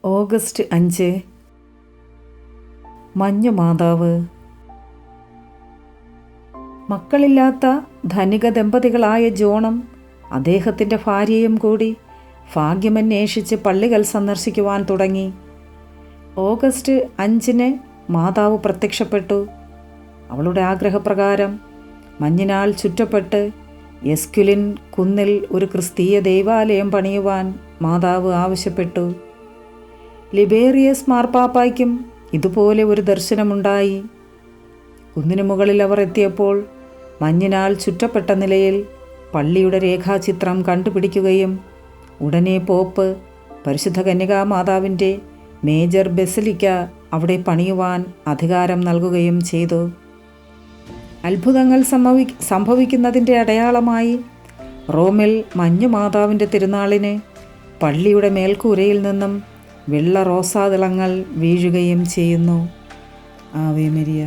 August 5 മഞ്ഞുമാതാവ്. മക്കളില്ലാത്ത ധനിക ദമ്പതികളായ ജോണും അദ്ദേഹത്തിൻ്റെ ഭാര്യയും കൂടി ഭാഗ്യമന്വേഷിച്ച് പള്ളികൾ സന്ദർശിക്കുവാൻ തുടങ്ങി. ഓഗസ്റ്റ് 5 മാതാവ് പ്രത്യക്ഷപ്പെട്ടു. അവളുടെ ആഗ്രഹപ്രകാരം മഞ്ഞിനാൽ ചുറ്റപ്പെട്ട് എസ്ക്യുലിൻ കുന്നിൽ ഒരു ക്രിസ്തീയ ദൈവാലയം പണിയുവാൻ മാതാവ് ആവശ്യപ്പെട്ടു. ലിബേറിയസ് മാർപ്പാപ്പായ്ക്കും ഇതുപോലെ ഒരു ദർശനമുണ്ടായി. കുന്നിനു മുകളിൽ അവർ എത്തിയപ്പോൾ മഞ്ഞിനാൽ ചുറ്റപ്പെട്ട നിലയിൽ പള്ളിയുടെ രേഖാചിത്രം കണ്ടുപിടിക്കുകയും ഉടനെ പോപ്പ് പരിശുദ്ധ കന്യകാമാതാവിൻ്റെ മേജർ ബെസിലിക്ക അവിടെ പണിയുവാൻ അധികാരം നൽകുകയും ചെയ്തു. അത്ഭുതങ്ങൾ സംഭവിക്കുന്നതിൻ്റെ അടയാളമായി റോമിൽ മഞ്ഞുമാതാവിൻ്റെ തിരുനാളിന് പള്ളിയുടെ മേൽക്കൂരയിൽ നിന്നും വെള്ള റോസാതിളങ്ങൾ വീഴുകയും ചെയ്യുന്നു. Ave Maria.